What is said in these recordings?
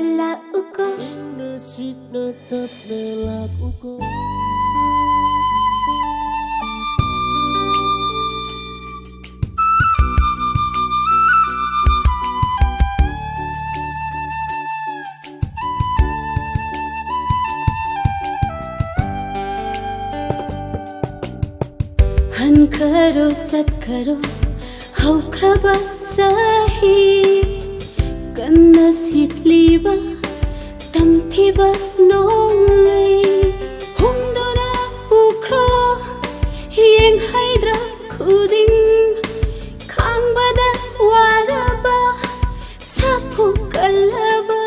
uko Nasit natap nelak uko Han karo sat karo hau kraba sahi Kana sitliba tamthiba nongai Humdona ukro hieng haidra khuding Khangbada waraba sapu kalaba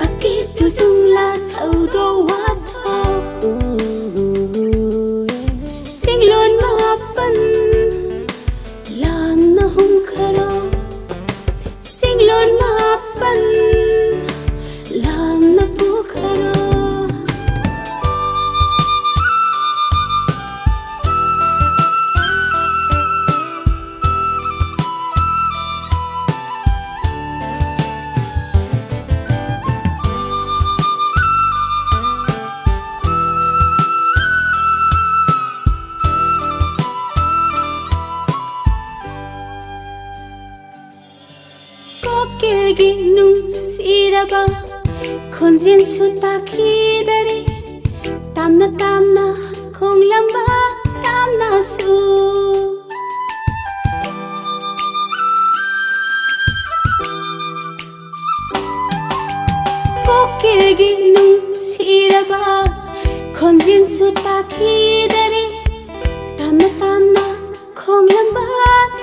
Akitu zungla thaudo watho Singlon mapan lan na hum kharo Singlon mapan lan na pu kharo Kokilgi nung siraba Khonzin su takhidare Tamna tamna khong lamba tamna su Kokilgi nung siraba Khonzin su takhidare Tamna tamna khong lamba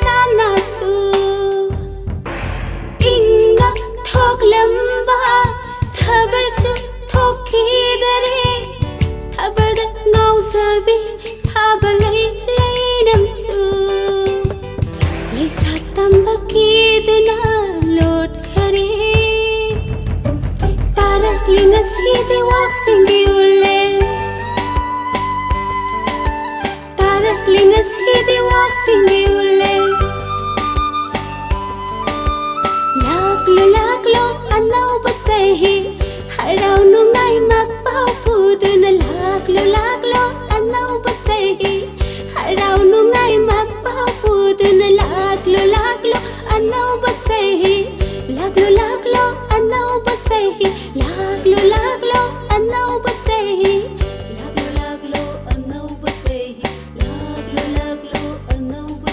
tamna su Inga thok lamba thabar su thokidare thabar da ngau sabi thabar lay nam su lay satamba kidna lot khare tarak linga sidi waxing di ulle tarak linga sidi waxing di ulle LAKLE ANOUBA sahi harau nungai mapau puduna LAKLE ANOUBA sahi harau nungai mapau puduna LAKLE ANOUBA sahi LAKLE ANOUBA sahi LAKLE ANOUBA sahi LAKLE ANOUBA sahi LAKLE ANOUBA sahi LAKLE ANOUBA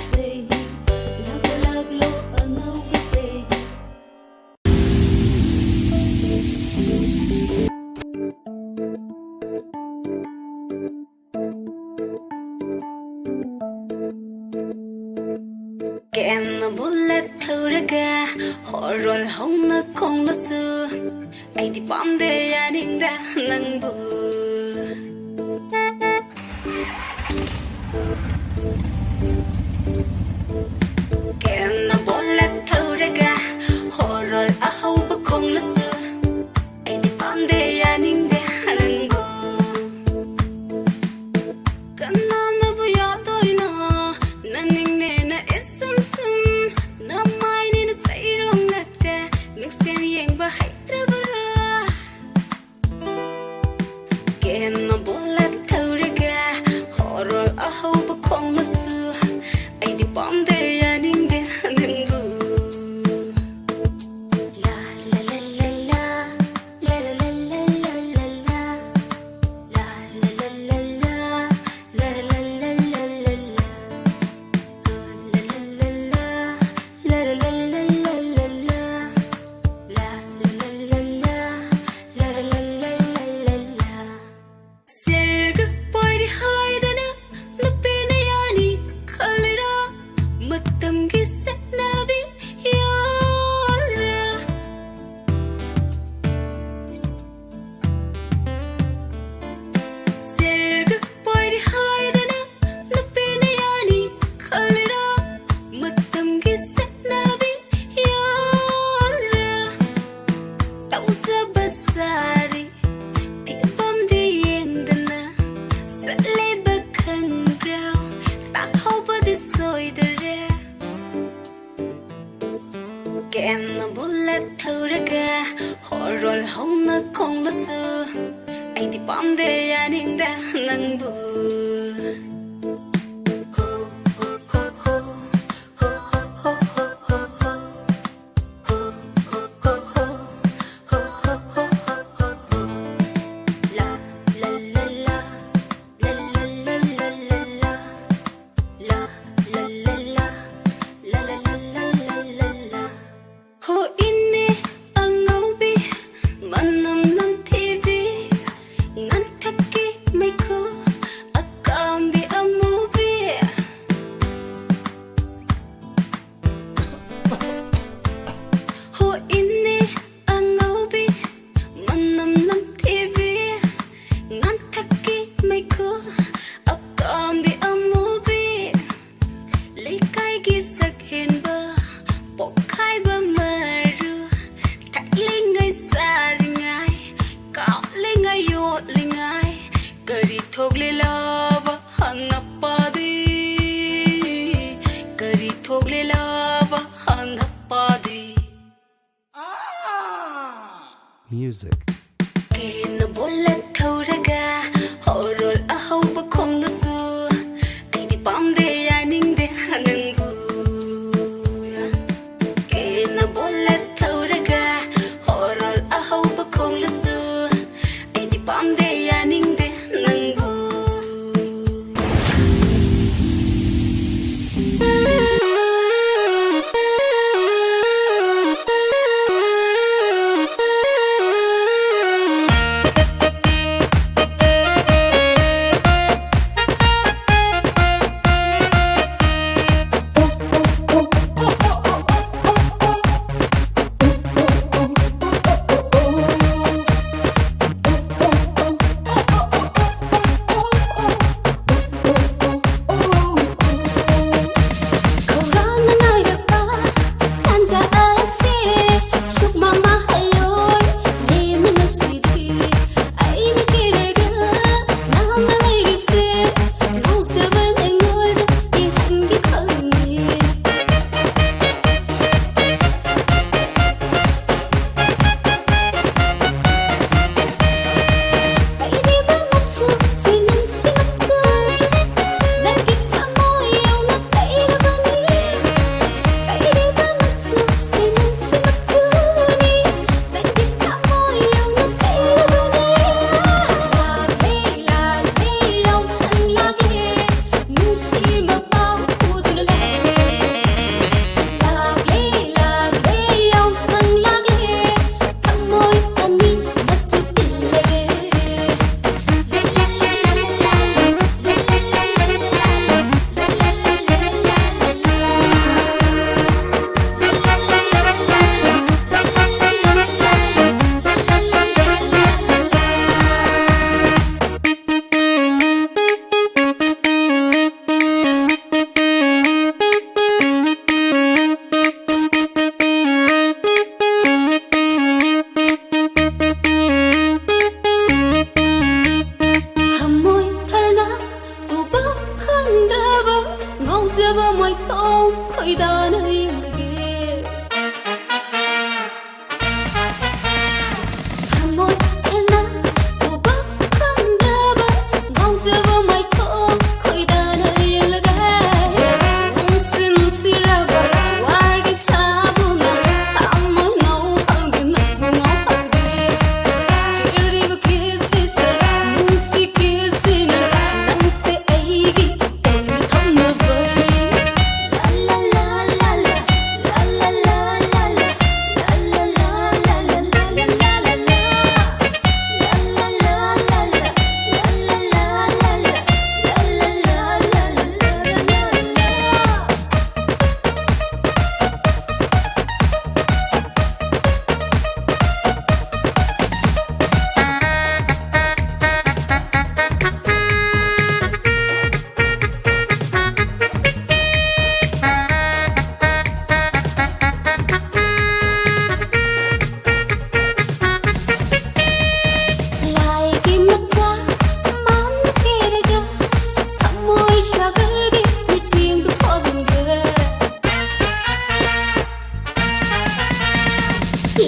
sahi Kena bullet thuraga horol hona konglasu ai di pamde yaninda nangbu Kena bullet thuraga horol ahauba konglasu ai di pamde yaninda nangbu Kanana buya toina naning nena isum sum na mai ni na sai rong natte mixen yeng ba haitra bara Kena bullet thuraga horol ahau ba khong masu ai di pam de yaning de nangbu na bullet thuraga horol hona kong lasu ai di pam de ya ning da nang bu Music. Kena bola thuraga horol ahauba kong lasu ai di pam de ya ning de hanang bu Kena bola thuraga horol ahauba kong lasu ai di pam de ya ning de nang bu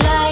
Lai